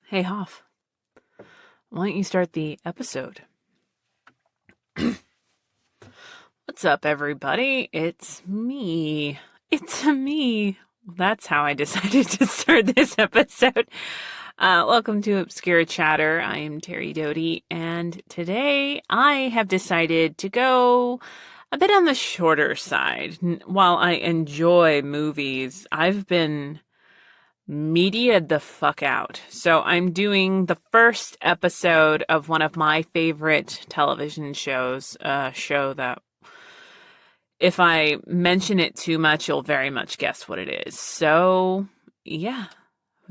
Hey, Hoff, why don't you start the episode? What's up, everybody? It's me. It's me. That's how I decided to start this episode. Welcome to Obscure Chatter. I am Terri Doty, and today I have decided to go a bit on the shorter side. While I enjoy movies, I've been media'd the fuck out. So I'm doing the first episode of one of my favorite television shows, a show that if I mention it too much, you'll very much guess what it is. So, yeah.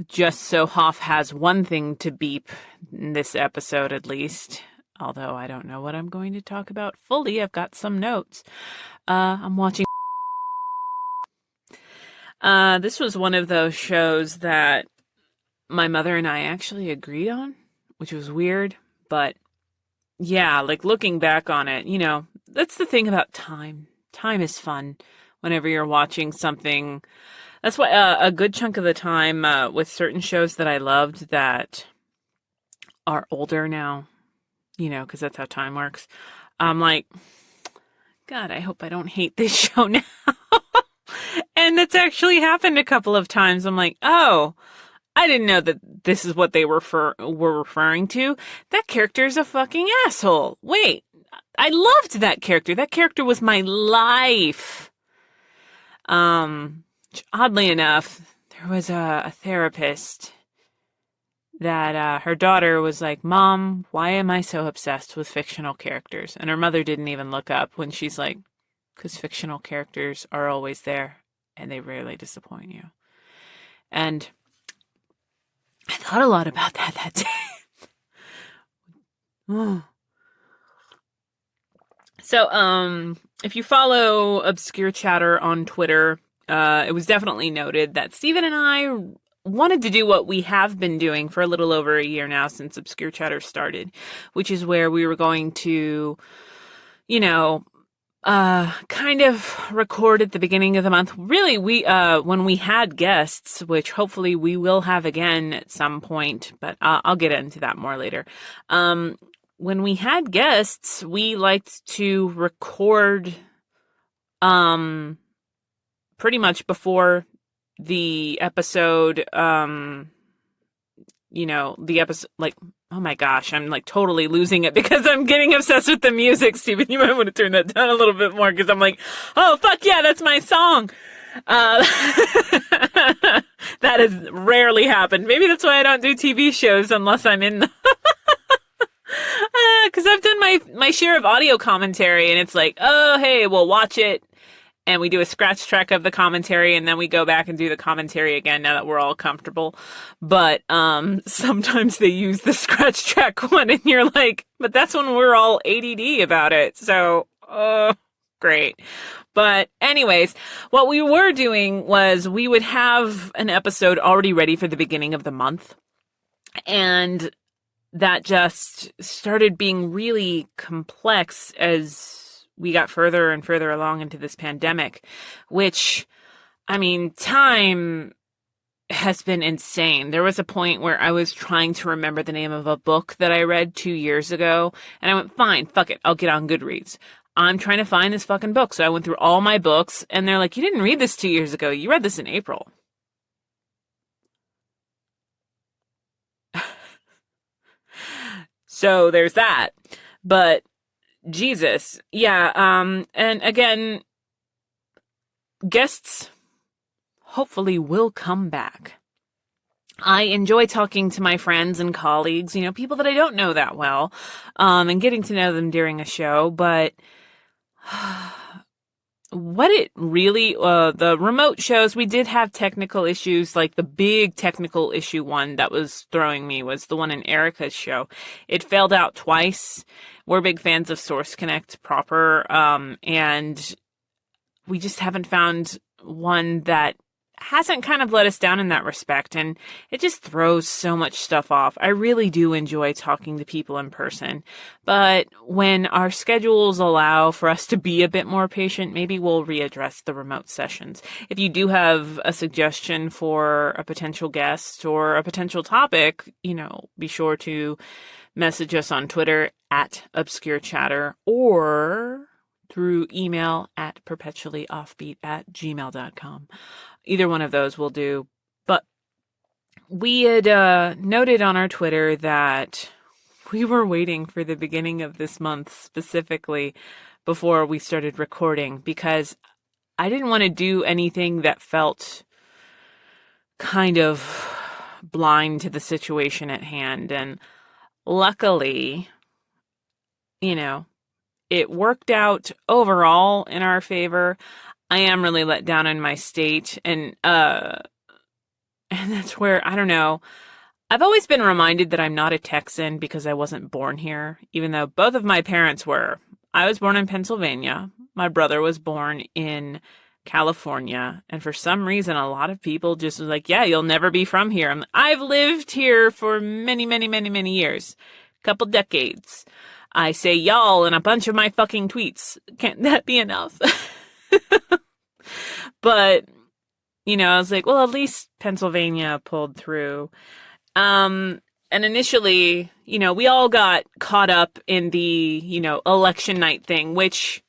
Just so Hoff has one thing to beep in this episode at least. Although I don't know what I'm going to talk about fully. I've got some notes. I'm watching. This was one of those shows that my mother and I actually agreed on, which was weird. But yeah, like looking back on it, you know, that's the thing about time. Time is fun whenever you're watching something. That's why a good chunk of the time with certain shows that I loved that are older now, you know, because that's how time works. I'm like, God, I hope I don't hate this show now. And that's actually happened a couple of times. I'm like, oh, I didn't know that this is what they were referring to. That character is a fucking asshole. Wait, I loved that character. That character was my life. Oddly enough, there was a therapist that her daughter was like, Mom, why am I so obsessed with fictional characters? And her mother didn't even look up when she's like, because fictional characters are always there and they rarely disappoint you. And I thought a lot about that day. So, if you follow Obscure Chatter on Twitter, it was definitely noted that Stephen and I wanted to do what we have been doing for a little over a year now since Obscure Chatter started, which is where we were going to, you know, kind of record at the beginning of the month. Really, when we had guests, which hopefully we will have again at some point, but I'll get into that more later. When we had guests, we liked to record, pretty much before the episode, you know, the episode, like, oh my gosh, I'm like totally losing it because I'm getting obsessed with the music. Steven, you might want to turn that down a little bit more because I'm like, oh, fuck yeah, that's my song. That has rarely happened. Maybe that's why I don't do TV shows unless I'm in the because I've done my share of audio commentary and it's like, oh, hey, we'll watch it. And we do a scratch track of the commentary and then we go back and do the commentary again now that we're all comfortable. But sometimes they use the scratch track one and you're like, but that's when we're all ADD about it. So, great. But anyways, what we were doing was we would have an episode already ready for the beginning of the month. And that just started being really complex as we got further and further along into this pandemic, which, I mean, time has been insane. There was a point where I was trying to remember the name of a book that I read 2 years ago, and I went, fine, fuck it, I'll get on Goodreads. I'm trying to find this fucking book. So I went through all my books, and they're like, you didn't read this 2 years ago. You read this in April. So there's that. But Jesus. Yeah. And again, guests hopefully will come back. I enjoy talking to my friends and colleagues, you know, people that I don't know that well, and getting to know them during a show. But what it really, the remote shows, we did have technical issues. Like the big technical issue one that was throwing me was the one in Erica's show. It failed out twice. We're big fans of Source Connect proper, and we just haven't found one that hasn't kind of let us down in that respect, and it just throws so much stuff off. I really do enjoy talking to people in person, but when our schedules allow for us to be a bit more patient, maybe we'll readdress the remote sessions. If you do have a suggestion for a potential guest or a potential topic, be sure to message us on Twitter at Obscure Chatter or through email at perpetuallyoffbeat@gmail.com. Either one of those will do. But we had noted on our Twitter that we were waiting for the beginning of this month specifically before we started recording, because I didn't want to do anything that felt kind of blind to the situation at hand. And luckily, it worked out overall in our favor. I am really let down in my state, and that's where, I don't know, I've always been reminded that I'm not a Texan because I wasn't born here, even though both of my parents were. I was born in Pennsylvania. My brother was born in California, and for some reason, a lot of people just was like, yeah, you'll never be from here. I've lived here for many, many, many, many years, couple decades. I say y'all in a bunch of my fucking tweets. Can't that be enough? But, I was like, well, at least Pennsylvania pulled through. And initially, we all got caught up in the, election night thing, which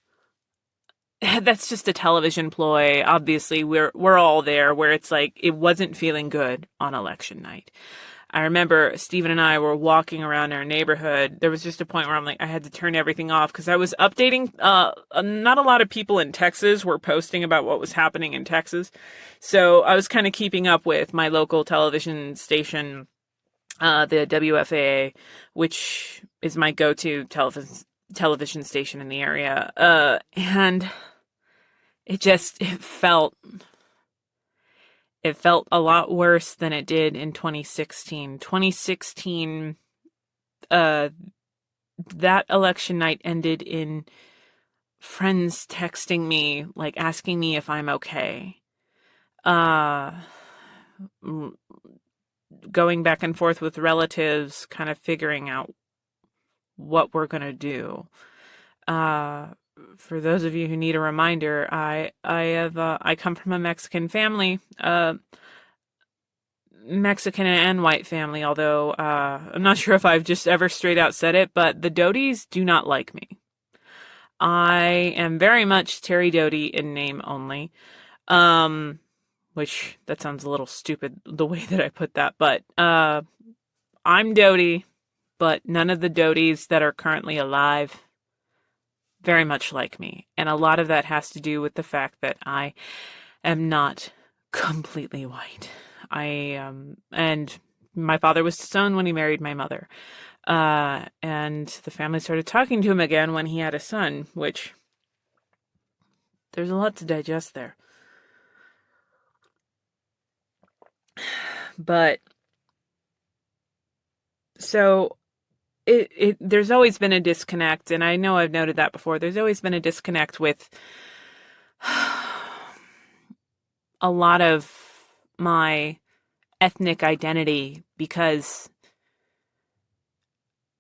that's just a television ploy. Obviously, we're all there where it's like, it wasn't feeling good on election night. I remember Stephen and I were walking around our neighborhood. There was just a point where I'm like, I had to turn everything off because I was updating. Not a lot of people in Texas were posting about what was happening in Texas. So I was kind of keeping up with my local television station, the WFAA, which is my go-to television station in the area. And it felt a lot worse than it did in 2016. 2016, that election night ended in friends texting me, like asking me if I'm okay. Going back and forth with relatives, kind of figuring out what we're going to do. For those of you who need a reminder, I come from a Mexican family, Mexican and white family, although I'm not sure if I've just ever straight out said it, but the Dotys do not like me. I am very much Terri Doty in name only, which that sounds a little stupid the way that I put that, but I'm Doty, but none of the Dotys that are currently alive very much like me. And a lot of that has to do with the fact that I am not completely white. And my father was disowned when he married my mother. And the family started talking to him again when he had a son, which there's a lot to digest there. But so there's always been a disconnect, and I know I've noted that before. There's always been a disconnect with a lot of my ethnic identity, because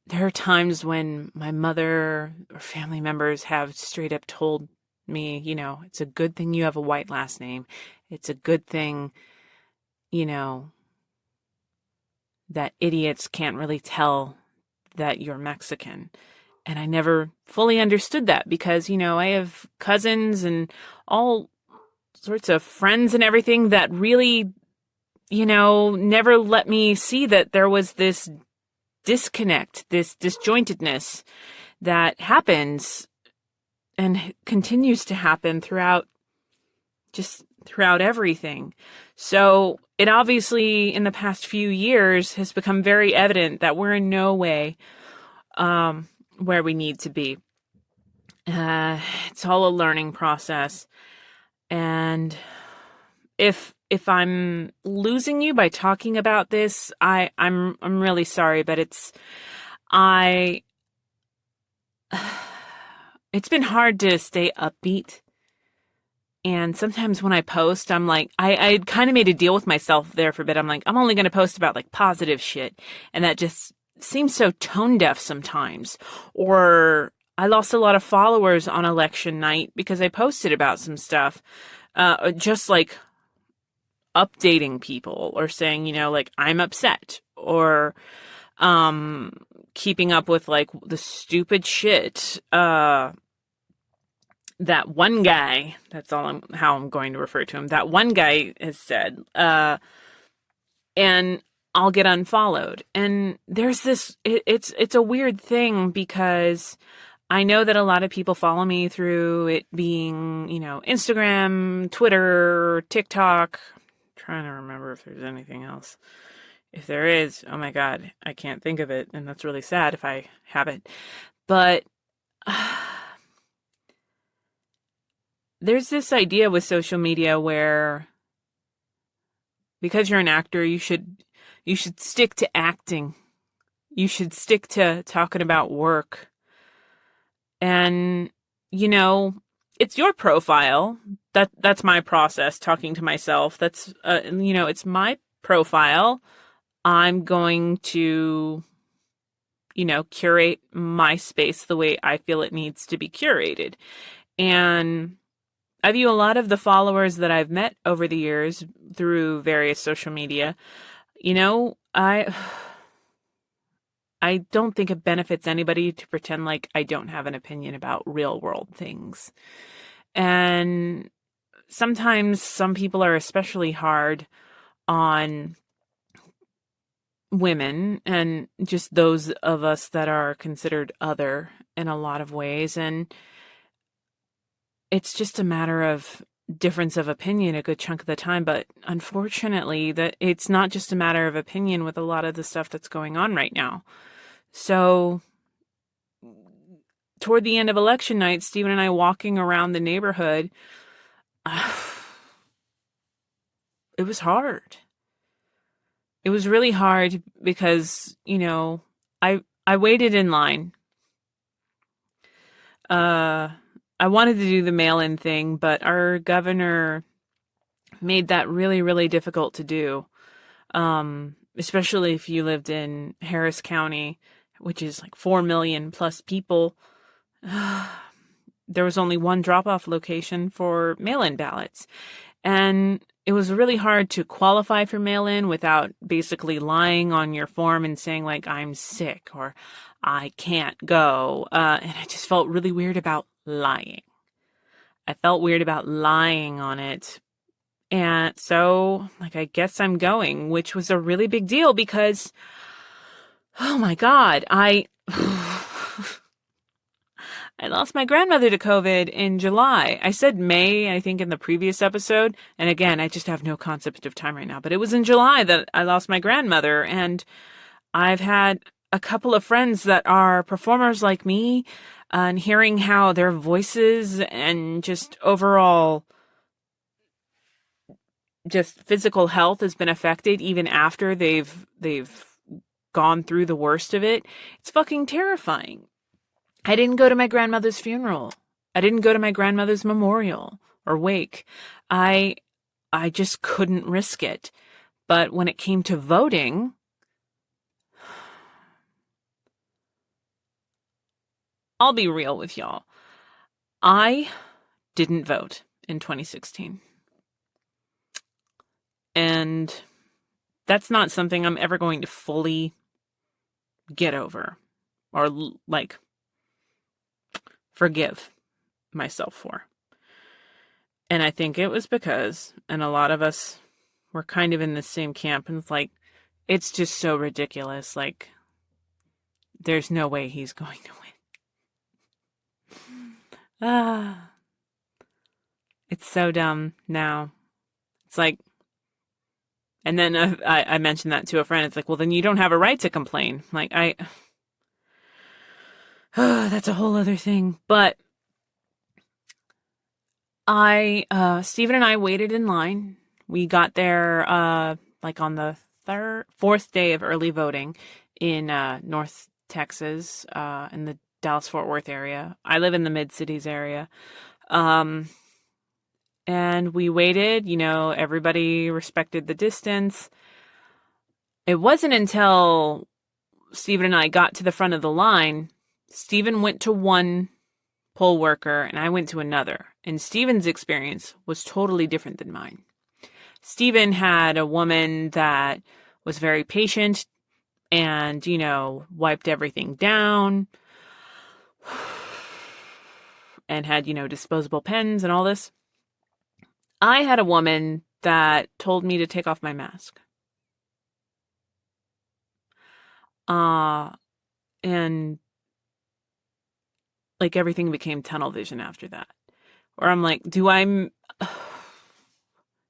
there are times when my mother or family members have straight up told me, it's a good thing you have a white last name. It's a good thing, that idiots can't really tell that you're Mexican. And I never fully understood that because, I have cousins and all sorts of friends and everything that really, never let me see that there was this disconnect, this disjointedness that happens and continues to happen throughout everything. So it obviously, in the past few years, has become very evident that we're in no way where we need to be. It's all a learning process. And if I'm losing you by talking about this, I'm really sorry, but it's been hard to stay upbeat And sometimes when I post, I'm like, I kind of made a deal with myself there for a bit. I'm like, I'm only going to post about like positive shit. And that just seems so tone deaf sometimes. Or I lost a lot of followers on election night because I posted about some stuff, just like updating people or saying, like I'm upset or, keeping up with like the stupid shit, that one guy, that's how I'm going to refer to him, that one guy has said, and I'll get unfollowed. And there's this, it's a weird thing because I know that a lot of people follow me through it being, Instagram, Twitter, TikTok. I'm trying to remember if there's anything else. If there is, oh my God, I can't think of it. And that's really sad if I have it. But there's this idea with social media where because you're an actor, you should stick to acting. You should stick to talking about work. And, it's your profile. That's my process, talking to myself. That's, it's my profile. I'm going to, curate my space the way I feel it needs to be curated. And I view a lot of the followers that I've met over the years through various social media. I don't think it benefits anybody to pretend like I don't have an opinion about real world things. And sometimes some people are especially hard on women and just those of us that are considered other in a lot of ways. And it's just a matter of difference of opinion a good chunk of the time. But unfortunately, that it's not just a matter of opinion with a lot of the stuff that's going on right now. So toward the end of election night, Stephen and I walking around the neighborhood, it was hard. It was really hard because, I waited in line. I wanted to do the mail-in thing, but our governor made that really, really difficult to do. Especially if you lived in Harris County, which is like 4 million plus people. There was only one drop-off location for mail-in ballots. And it was really hard to qualify for mail-in without basically lying on your form and saying like, I'm sick or I can't go. And I just felt really weird about lying. I felt weird about lying on it. And so, I guess I'm going, which was a really big deal because, oh my God, I lost my grandmother to COVID in July. I said May, I think, in the previous episode. And again, I just have no concept of time right now. But it was in July that I lost my grandmother. And I've had a couple of friends that are performers like me, and hearing how their voices and just overall just physical health has been affected even after they've gone through the worst of it. It's fucking terrifying. I didn't go to my grandmother's funeral. I didn't go to my grandmother's memorial or wake. I just couldn't risk it. But when it came to voting, I'll be real with y'all. I didn't vote in 2016. And that's not something I'm ever going to fully get over or forgive myself for. And I think it was because, and a lot of us were kind of in the same camp, and it's just so ridiculous. There's no way he's going to win. It's so dumb now. It's and then I mentioned that to a friend. It's well, then you don't have a right to complain. That's a whole other thing. But Stephen and I waited in line. We got there, on the fourth day of early voting in, North Texas, in the Dallas-Fort Worth area. I live in the Mid-Cities area. And we waited, everybody respected the distance. It wasn't until Stephen and I got to the front of the line, Stephen went to one poll worker and I went to another. And Stephen's experience was totally different than mine. Stephen had a woman that was very patient and, wiped everything down and had, disposable pens and all this. I had a woman that told me to take off my mask. And like everything became tunnel vision after that. Or I'm like,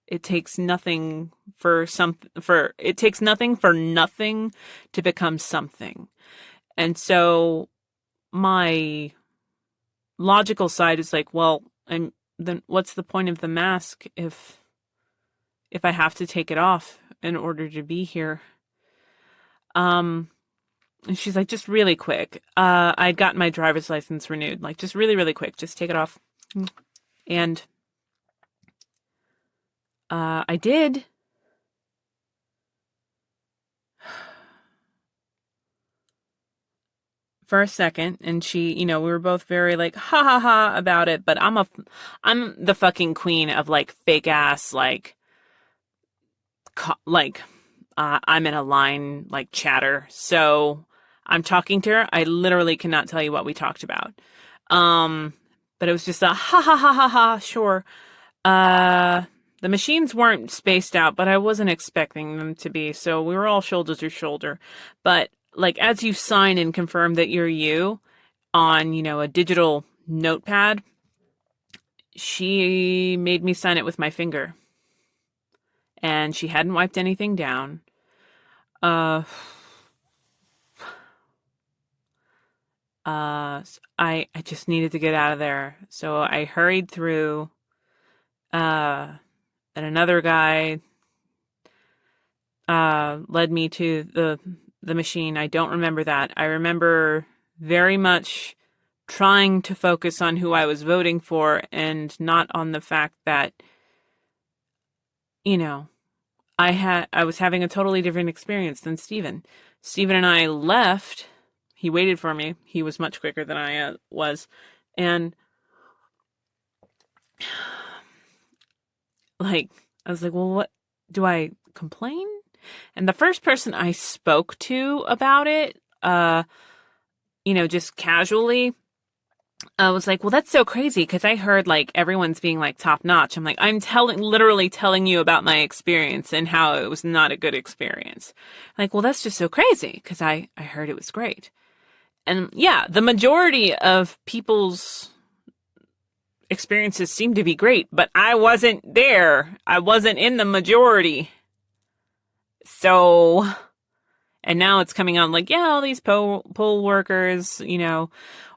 it takes nothing for nothing to become something. And so my logical side is like, well, then what's the point of the mask if I have to take it off in order to be here? And she's like, just really quick. I'd gotten my driver's license renewed. Like, just really, really quick. Just take it off. And I did. For a second, and she, we were both very like ha ha ha about it, but I'm the fucking queen of like fake ass I'm in a line like chatter. So I'm talking to her. I literally cannot tell you what we talked about. But it was just a ha ha ha ha ha. Sure. The machines weren't spaced out, but I wasn't expecting them to be. So we were all shoulder to shoulder, but like, as you sign and confirm that you're you on, a digital notepad, she made me sign it with my finger. And she hadn't wiped anything down. I just needed to get out of there. So I hurried through, and another guy, led me to the machine. I don't remember that. I remember very much trying to focus on who I was voting for and not on the fact that, I was having a totally different experience than Stephen. Stephen and I left. He waited for me. He was much quicker than I was. And I was like, well, what do I complain? And the first person I spoke to about it, just casually, I was like, well, that's so crazy because I heard like everyone's being like top notch. I'm like, literally telling you about my experience and how it was not a good experience. Like, well, that's just so crazy because I heard it was great. And yeah, the majority of people's experiences seem to be great, but I wasn't there. I wasn't in the majority. So, and now it's coming on like, yeah, all these poll workers,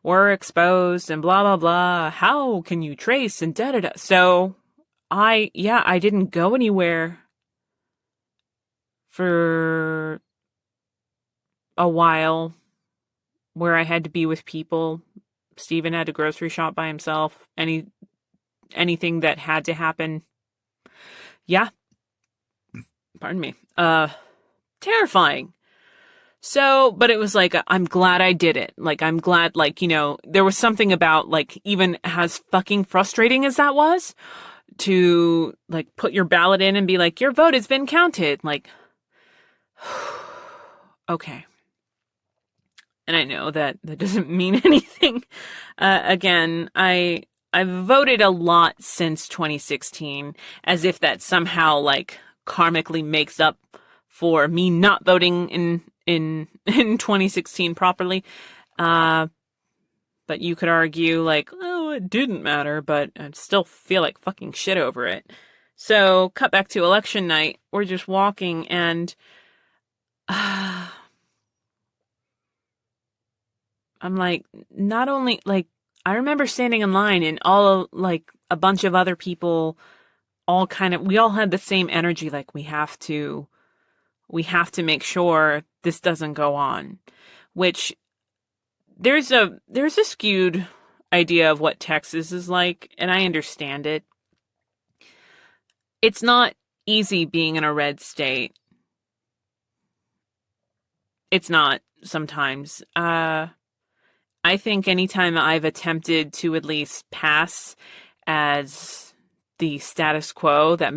were exposed and blah, blah, blah. How can you trace and da-da-da? So I didn't go anywhere for a while where I had to be with people. Stephen had to grocery shop by himself. Anything that had to happen. Yeah. Pardon me. Terrifying. So, but it was like, I'm glad I did it. Like, I'm glad, there was something about, even as fucking frustrating as that was, to, put your ballot in and be like, your vote has been counted. Okay. And I know that doesn't mean anything. Again, I've voted a lot since 2016, as if that somehow, karmically makes up for me not voting in 2016 properly. But you could argue it didn't matter, but I'd still feel like fucking shit over it. So cut back to election night. We're just walking and I'm not only I remember standing in line and all a bunch of other people we all had the same energy. We have to make sure this doesn't go on, which there's a skewed idea of what Texas is like. And I understand it. It's not easy being in a red state. It's not sometimes. I think anytime I've attempted to at least pass as the status quo, that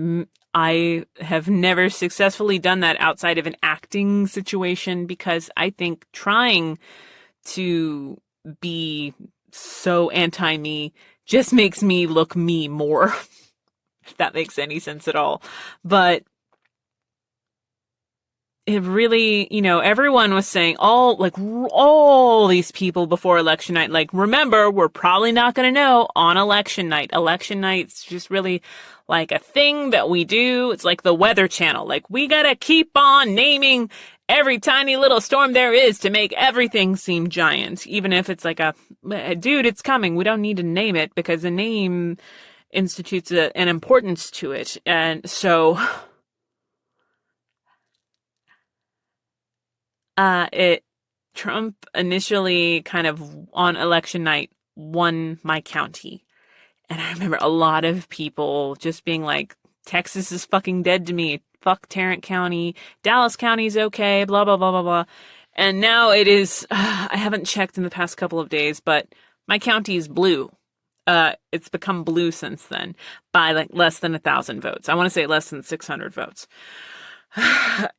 I have never successfully done that outside of an acting situation, because I think trying to be so anti-me just makes me look me more, if that makes any sense at all. But it really, everyone was saying, all these people before election night, like, remember, we're probably not going to know on election night. Election night's just really like a thing that we do. It's like the Weather Channel. Like, we got to keep on naming every tiny little storm there is to make everything seem giant. Even if it's like dude, it's coming. We don't need to name it, because the name institutes an importance to it. And so Trump initially kind of on election night won my county. And I remember a lot of people just being like, Texas is fucking dead to me. Fuck Tarrant County. Dallas County's okay. Blah, blah, blah, blah, blah. And now it is, I haven't checked in the past couple of days, but my county is blue. It's become blue since then by like less than 1,000 votes. I want to say less than 600 votes.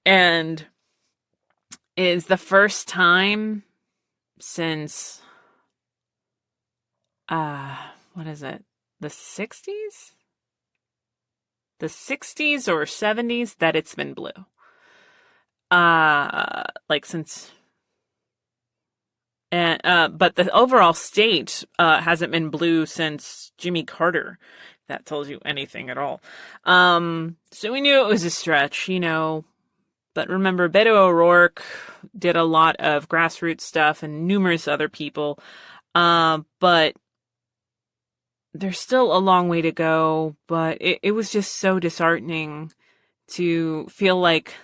And is the first time since, what is it? The 60s? The 60s or 70s that it's been blue. Since, but the overall state, hasn't been blue since Jimmy Carter. If that tells you anything at all. So we knew it was a stretch, But remember, Beto O'Rourke did a lot of grassroots stuff and numerous other people. But there's still a long way to go. But it was just so disheartening to feel like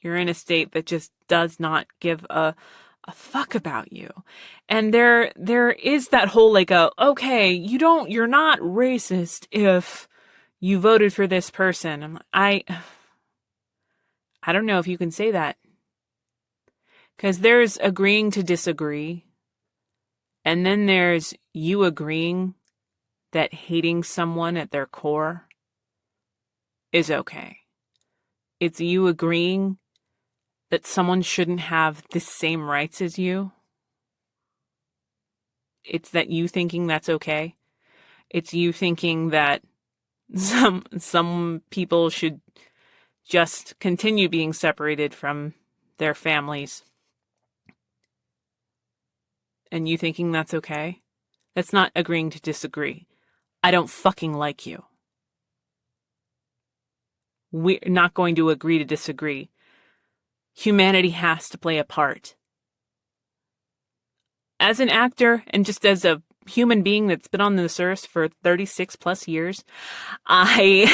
you're in a state that just does not give a fuck about you. And there is that whole okay, you're not racist if you voted for this person. I don't know if you can say that. Because there's agreeing to disagree. And then there's you agreeing that hating someone at their core is okay. It's you agreeing that someone shouldn't have the same rights as you. It's that you thinking that's okay. It's you thinking that some people should just continue being separated from their families. And you thinking that's okay? That's not agreeing to disagree. I don't fucking like you. We're not going to agree to disagree. Humanity has to play a part. As an actor, and just as a human being that's been on this earth for 36 plus years, I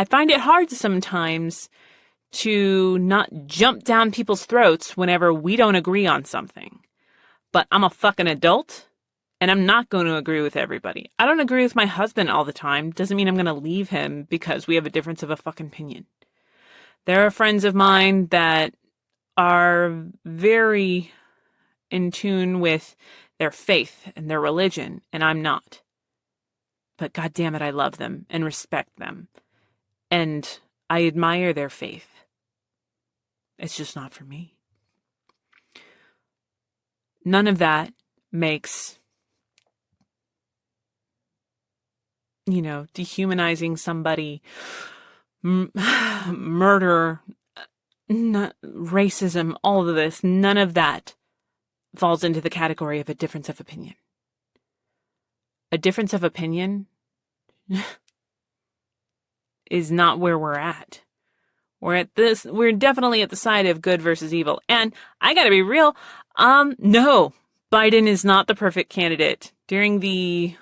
find it hard sometimes to not jump down people's throats whenever we don't agree on something. But I'm a fucking adult, and I'm not going to agree with everybody. I don't agree with my husband all the time. Doesn't mean I'm going to leave him because we have a difference of a fucking opinion. There are friends of mine that are very in tune with their faith and their religion, and I'm not. But God damn it, I love them and respect them. And I admire their faith. It's just not for me. None of that makes, dehumanizing somebody, murder, racism, all of this, none of that falls into the category of a difference of opinion. A difference of opinion is not where we're at. We're definitely at the side of good versus evil. And I gotta be real, no, Biden is not the perfect candidate. During the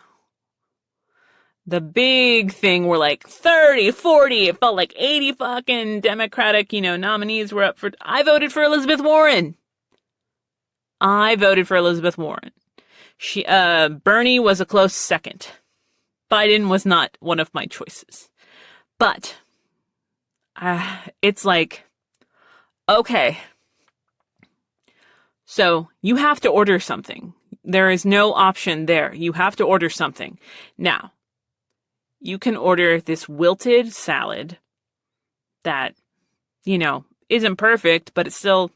big thing where 30, 40, it felt like 80 fucking Democratic, nominees were up for, I voted for Elizabeth Warren. Bernie was a close second. Biden was not one of my choices. But it's like, okay, so you have to order something. There is no option there. You have to order something. Now, you can order this wilted salad that, isn't perfect, but it's still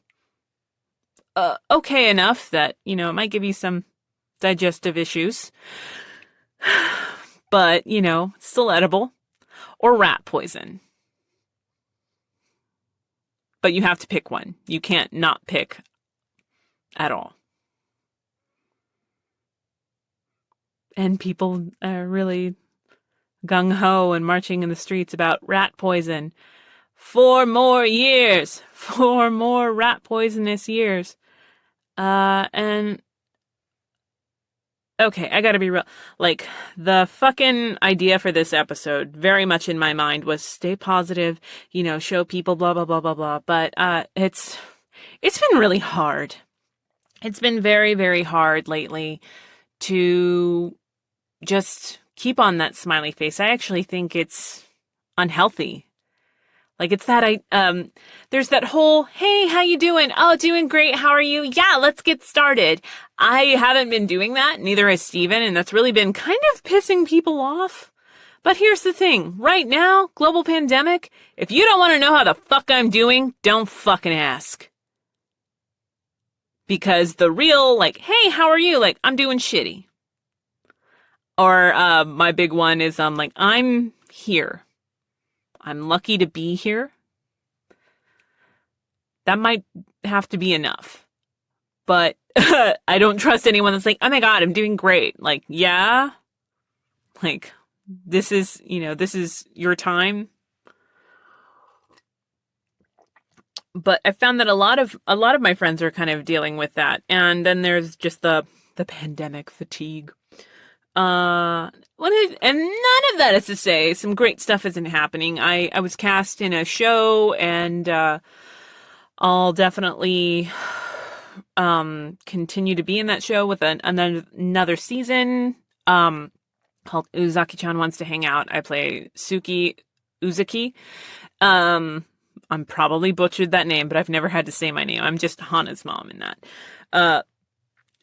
okay enough that, it might give you some digestive issues. But, it's still edible. Or rat poison. But you have to pick one. You can't not pick at all. And people are really gung-ho and marching in the streets about rat poison. 4 more years. 4 more rat poisonous years. And okay, I gotta be real. Like, the fucking idea for this episode, very much in my mind, was stay positive, show people blah, blah, blah, blah, blah. But, it's been really hard. It's been very, very hard lately to just keep on that smiley face. I actually think it's unhealthy. Like, it's that there's that whole, hey, how you doing? Oh, doing great. How are you? Yeah, let's get started. I haven't been doing that. Neither has Stephen. And that's really been kind of pissing people off. But here's the thing. Right now, global pandemic, if you don't want to know how the fuck I'm doing, don't fucking ask. Because the real, like, hey, how are you? Like, I'm doing shitty. Or my big one is, like, I'm here. I'm lucky to be here. That might have to be enough. But I don't trust anyone that's like, oh my God, I'm doing great. Like, yeah. Like, this is your time. But I found that a lot of my friends are kind of dealing with that. And then there's just the pandemic fatigue. And none of that is to say some great stuff isn't happening. I was cast in a show, and I'll definitely continue to be in that show with another season called Uzaki-chan Wants to Hang Out. I play Suki Uzuki. I'm probably butchered that name, but I've never had to say my name. I'm just Hana's mom in that.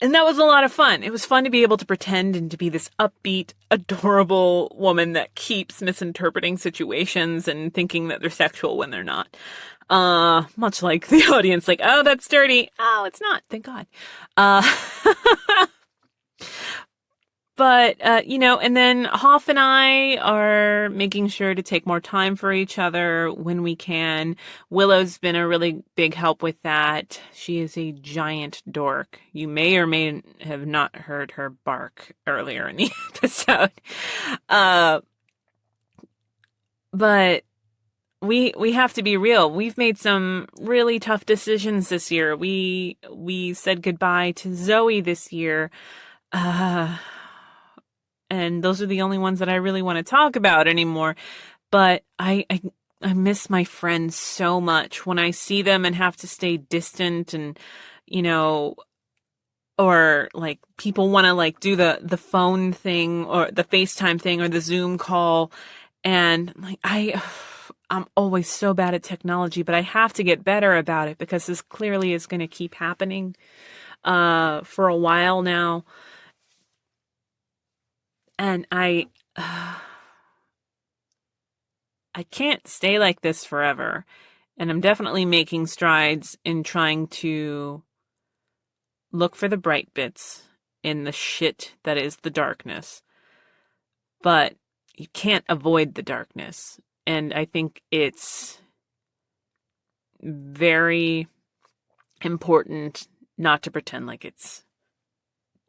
And that was a lot of fun. It was fun to be able to pretend and to be this upbeat, adorable woman that keeps misinterpreting situations and thinking that they're sexual when they're not. Much like the audience, like, oh, that's dirty. Oh, it's not. Thank God. But, and then Hoff and I are making sure to take more time for each other when we can. Willow's been a really big help with that. She is a giant dork. You may or may have not heard her bark earlier in the episode. But we have to be real. We've made some really tough decisions this year. We said goodbye to Zoe this year. And those are the only ones that I really want to talk about anymore. But I miss my friends so much when I see them and have to stay distant and, or like people want to like do the phone thing or the FaceTime thing or the Zoom call. And like, I'm always so bad at technology, but I have to get better about it because this clearly is going to keep happening, for a while now. And I can't stay like this forever. And I'm definitely making strides in trying to look for the bright bits in the shit that is the darkness. But you can't avoid the darkness. And I think it's very important not to pretend like it's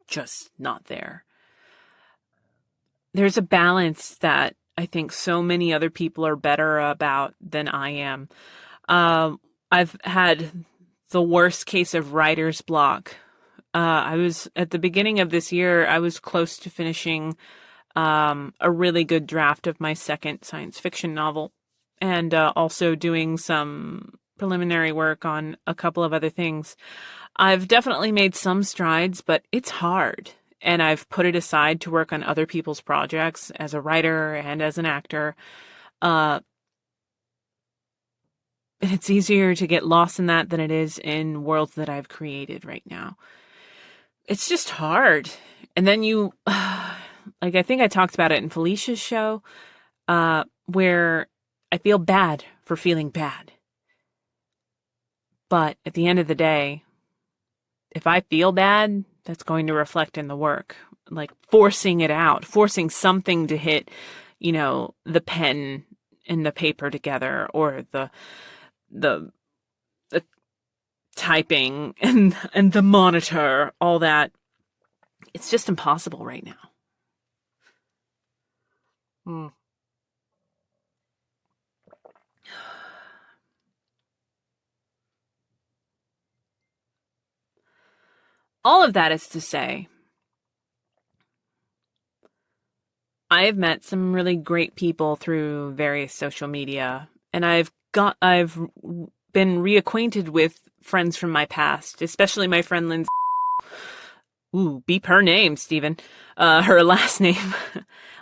just not there. There's a balance that I think so many other people are better about than I am. I've had the worst case of writer's block. I was at the beginning of this year, I was close to finishing a really good draft of my second science fiction novel, and also doing some preliminary work on a couple of other things. I've definitely made some strides, but it's hard. and I've put it aside to work on other people's projects as a writer and as an actor. It's easier to get lost in that than it is in worlds that I've created right now. It's just hard. And then I think I talked about it in Felicia's show, where I feel bad for feeling bad. But at the end of the day, if I feel bad, that's going to reflect in the work. Like forcing it out, forcing something to hit, the pen and the paper together, or the typing and the monitor, all that. It's just impossible right now. All of that is to say, I have met some really great people through various social media, and I've been reacquainted with friends from my past, especially my friend Lindsay. Ooh, beep her name, Stephen. Her last name.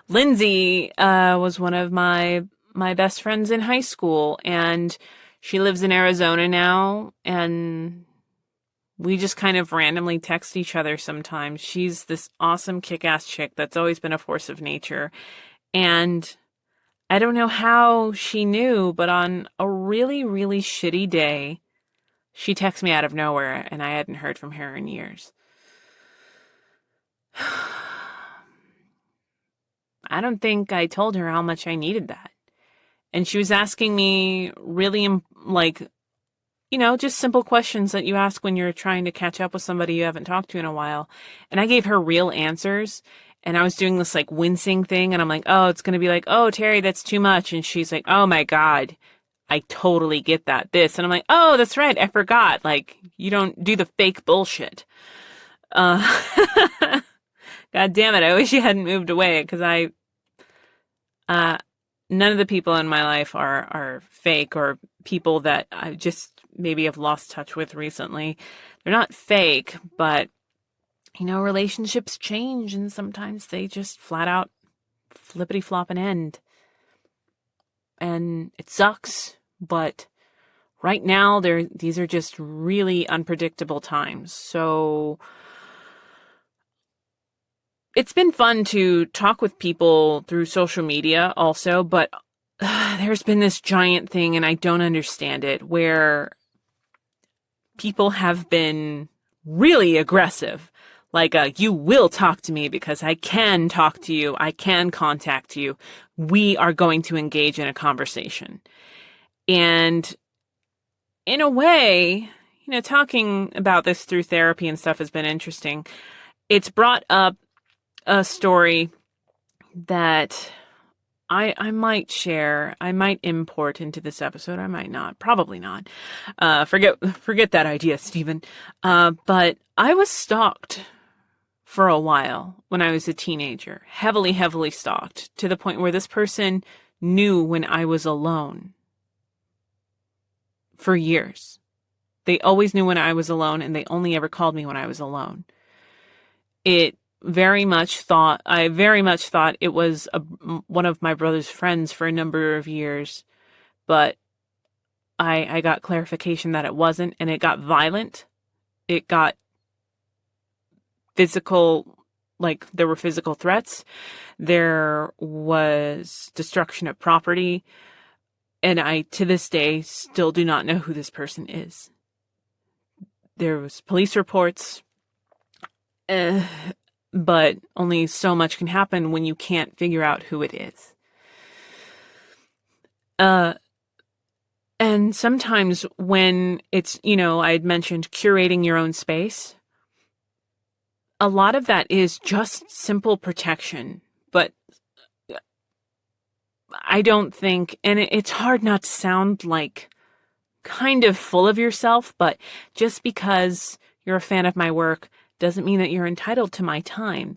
Lindsay was one of my best friends in high school, and she lives in Arizona now, and we just kind of randomly text each other sometimes. She's this awesome kick-ass chick that's always been a force of nature. And I don't know how she knew, but on a really, really shitty day, she texted me out of nowhere, and I hadn't heard from her in years. I don't think I told her how much I needed that. And she was asking me really, just simple questions that you ask when you're trying to catch up with somebody you haven't talked to in a while. And I gave her real answers. And I was doing this wincing thing. And I'm like, oh, it's going to be like, oh, Terri, that's too much. And she's like, oh my God, I totally get that. This. And I'm like, oh, that's right. I forgot. You don't do the fake bullshit. God damn it. I wish you hadn't moved away, because none of the people in my life are fake, or people that I just maybe have lost touch with recently. They're not fake, but relationships change, and sometimes they just flat out flippity flop and end. And it sucks, but right now these are just really unpredictable times. So it's been fun to talk with people through social media also, but there's been this giant thing, and I don't understand it, where people have been really aggressive. You will talk to me because I can talk to you. I can contact you. We are going to engage in a conversation. And in a way, talking about this through therapy and stuff has been interesting. It's brought up a story that I might share. I might import into this episode. I might not. Probably not. Forget that idea, Stephen. But I was stalked for a while when I was a teenager. Heavily, heavily stalked, to the point where this person knew when I was alone. For years. They always knew when I was alone, and they only ever called me when I was alone. I very much thought it was one of my brother's friends for a number of years, but I got clarification that it wasn't, and it got violent. It got physical, there were physical threats. There was destruction of property, and I, to this day, still do not know who this person is. There was police reports, but only so much can happen when you can't figure out who it is. And sometimes when it's, I had mentioned curating your own space, a lot of that is just simple protection. But I don't think, and it's hard not to sound kind of full of yourself, but just because you're a fan of my work doesn't mean that you're entitled to my time.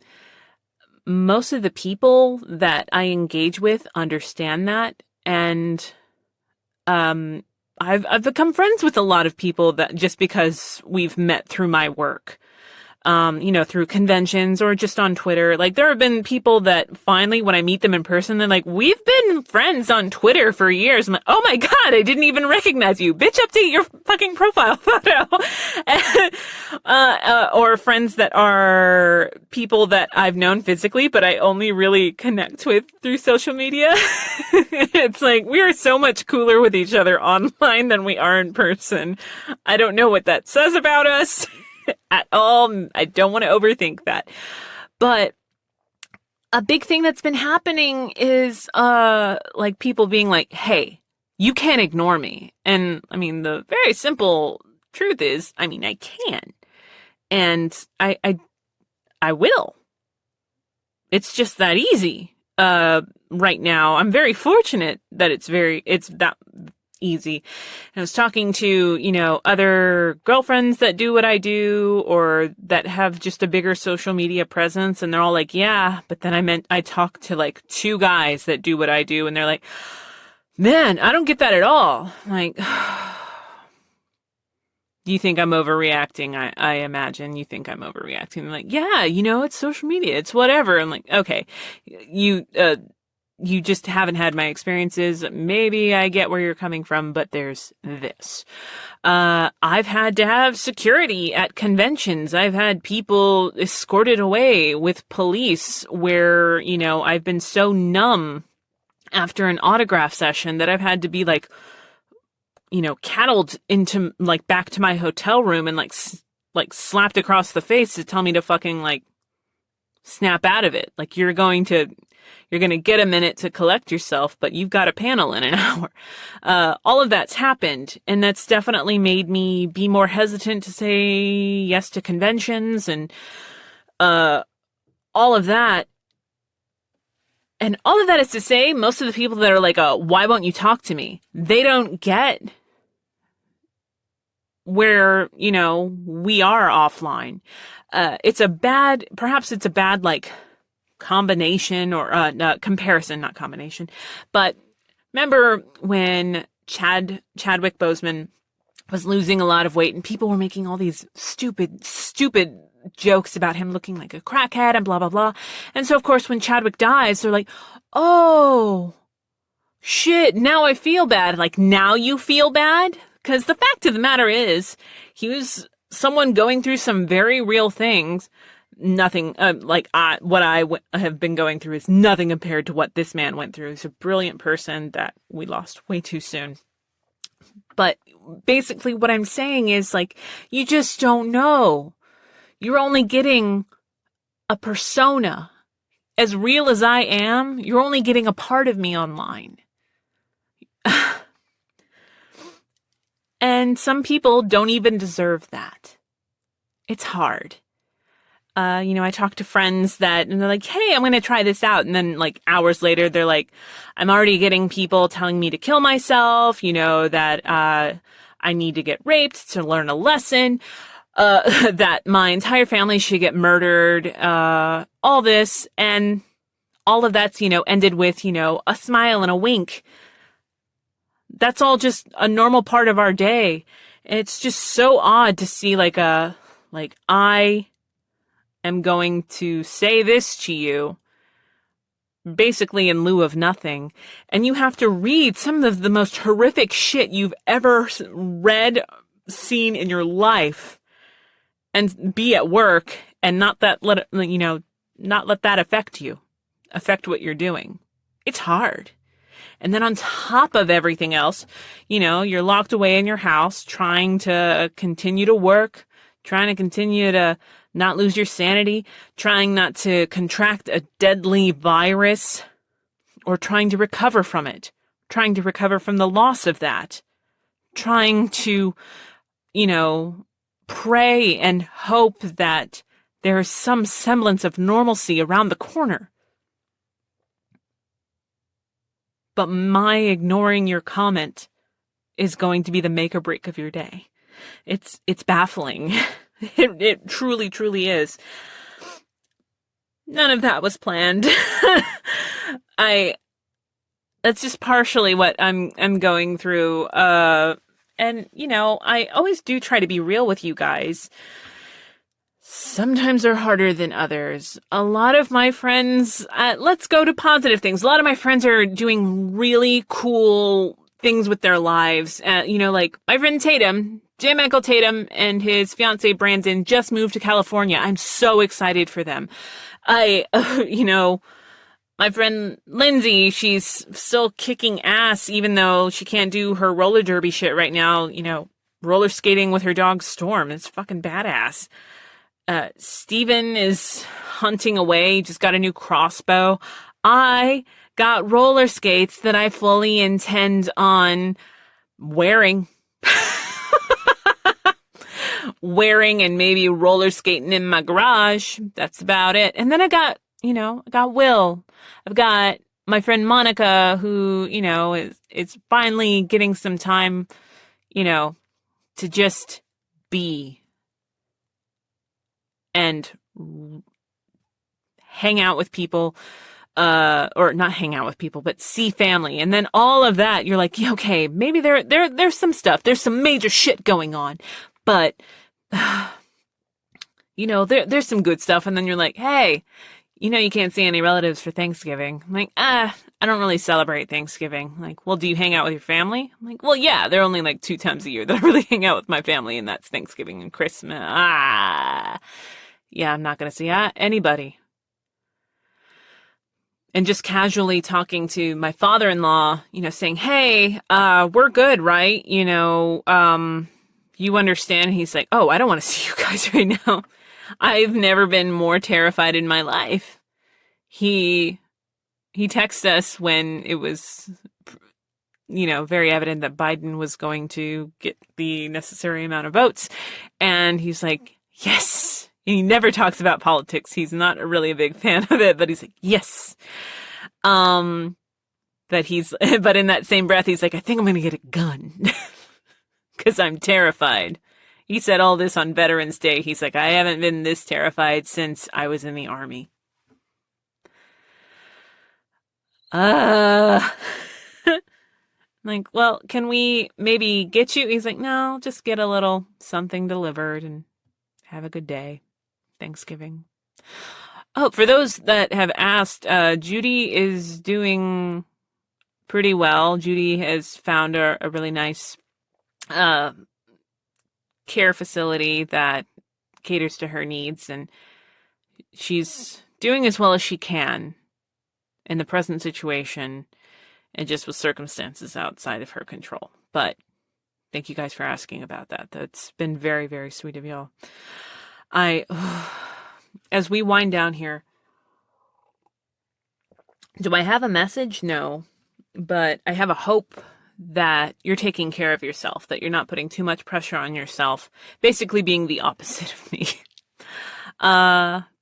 Most of the people that I engage with understand that, and I've become friends with a lot of people that just because we've met through my work. through conventions or just on Twitter. Like, there have been people that finally, when I meet them in person, they're like, we've been friends on Twitter for years. I'm like, oh my God, I didn't even recognize you. Bitch, update your fucking profile photo. Or friends that are people that I've known physically, but I only really connect with through social media. It's like, we are so much cooler with each other online than we are in person. I don't know what that says about us. At all. I don't want to overthink that. But a big thing that's been happening is, like people being like, hey, you can't ignore me. And I mean, the very simple truth is, I mean, I can. And I will. It's just that easy. Right now, I'm very fortunate that it's that easy. And I was talking to, other girlfriends that do what I do or that have just a bigger social media presence. And they're all like, yeah, but then I talked to like 2 guys that do what I do. And they're like, man, I don't get that at all. I'm like, do you think I'm overreacting? I imagine you think I'm overreacting. They're like, yeah, it's social media. It's whatever. I'm like, okay, you just haven't had my experiences. Maybe I get where you're coming from, but there's this. I've had to have security at conventions. I've had people escorted away with police where, I've been so numb after an autograph session that I've had to be like, cattled into like back to my hotel room and like slapped across the face to tell me to fucking like snap out of it. Like, you're going to get a minute to collect yourself, but you've got a panel in an hour. All of that's happened, and that's definitely made me be more hesitant to say yes to conventions and all of that. And all of that is to say, most of the people that are like, why won't you talk to me? They don't get where, we are offline. Perhaps it's a bad, like, combination or comparison, not combination. But remember when Chadwick Boseman was losing a lot of weight and people were making all these stupid jokes about him looking like a crackhead and blah, blah, blah. And so, of course, when Chadwick dies, they're like, oh, shit, now I feel bad. Like, now you feel bad? Because the fact of the matter is, he was someone going through some very real things. Nothing, what I have been going through is nothing compared to what this man went through. He's a brilliant person that we lost way too soon. But basically what I'm saying is, like, you just don't know. You're only getting a persona. As real as I am, you're only getting a part of me online. And some people don't even deserve that. It's hard. I talk to friends and they're like, hey, I'm going to try this out. And then like hours later, they're like, I'm already getting people telling me to kill myself, that, I need to get raped to learn a lesson, that my entire family should get murdered, all this. And all of that's, ended with, a smile and a wink. That's all just a normal part of our day. It's just so odd to see I am going to say this to you basically in lieu of nothing. And you have to read some of the most horrific shit you've ever read, seen in your life and be at work and not let that affect what you're doing. It's hard. And then on top of everything else, you're locked away in your house trying to continue to work, trying to continue to not lose your sanity, trying not to contract a deadly virus, or trying to recover from it, trying to recover from the loss of that, trying to, pray and hope that there is some semblance of normalcy around the corner. But my ignoring your comment is going to be the make or break of your day. It's baffling. It truly, truly is. None of that was planned. That's just partially what I'm going through. And I always do try to be real with you guys. sometimes are harder than others. A lot of my friends, let's go to positive things. A lot of my friends are doing really cool things with their lives. Like my friend Tatum, J. Michael Tatum, and his fiance Brandon just moved to California. I'm so excited for them. My friend Lindsay, she's still kicking ass even though she can't do her roller derby shit right now. Roller skating with her dog Storm. It's fucking badass. Stephen is hunting away, just got a new crossbow. I got roller skates that I fully intend on wearing. Wearing and maybe roller skating in my garage. That's about it. And then I got Will. I've got my friend Monica, who, is finally getting some time, to just be and hang out with people, or not hang out with people, but see family. And then all of that, you're like, okay, maybe there's some stuff. There's some major shit going on, but there's some good stuff. And then you're like, hey, you can't see any relatives for Thanksgiving. I'm like, I don't really celebrate Thanksgiving. Like, well, do you hang out with your family? I'm like, well, yeah, there are only like 2 times a year that I really hang out with my family, and that's Thanksgiving and Christmas. Yeah, I'm not going to see anybody. And just casually talking to my father-in-law, saying, hey, we're good, right? You understand? He's like, oh, I don't want to see you guys right now. I've never been more terrified in my life. He texted us when it was, very evident that Biden was going to get the necessary amount of votes. And he's like, yes. And he never talks about politics. He's not really a big fan of it, but he's like, yes. But in that same breath, he's like, I think I'm going to get a gun because I'm terrified. He said all this on Veterans Day. He's like, I haven't been this terrified since I was in the Army. Like, well, can we maybe get you? He's like, no, just get a little something delivered and have a good day. Thanksgiving. Oh, for those that have asked, Judy is doing pretty well. Judy has found a really nice care facility that caters to her needs, and she's doing as well as she can in the present situation and just with circumstances outside of her control. But thank you guys for asking about that. That's been very, very sweet of y'all. As we wind down here, do I have a message? No, but I have a hope that you're taking care of yourself, that you're not putting too much pressure on yourself, basically being the opposite of me.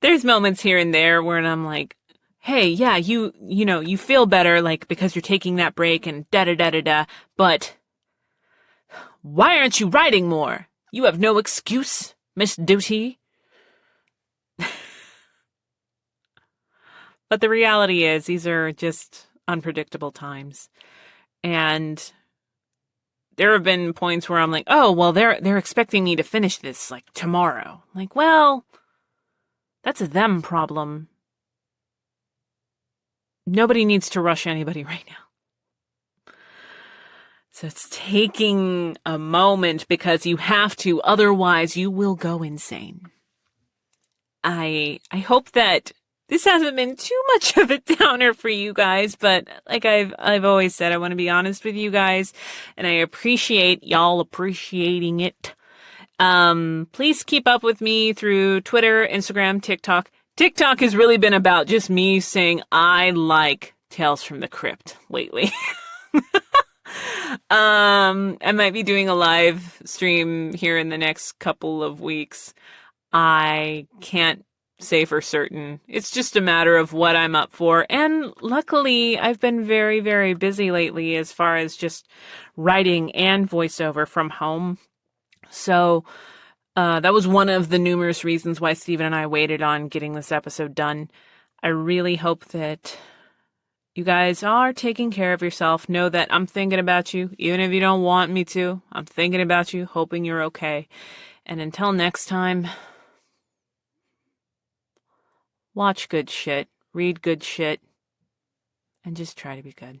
There's moments here and there where I'm like, hey, yeah, you feel better, like, because you're taking that break and da-da-da-da-da, but why aren't you writing more? You have no excuse, Miss Doty. But the reality is, these are just unpredictable times. And there have been points where I'm like, oh, well, they're expecting me to finish this, like, tomorrow. Like, well, that's a them problem. Nobody needs to rush anybody right now. So it's taking a moment because you have to, otherwise you will go insane. I hope that this hasn't been too much of a downer for you guys, but like I've always said, I want to be honest with you guys, and I appreciate y'all appreciating it. Please keep up with me through Twitter, Instagram, TikTok. TikTok has really been about just me saying I like Tales from the Crypt lately. I might be doing a live stream here in the next couple of weeks. I can't say for certain. It's just a matter of what I'm up for. And luckily, I've been very, very busy lately as far as just writing and voiceover from home. So that was one of the numerous reasons why Stephen and I waited on getting this episode done. I really hope that you guys are taking care of yourself. Know that I'm thinking about you, even if you don't want me to. I'm thinking about you, hoping you're okay. And until next time, watch good shit, read good shit, and just try to be good.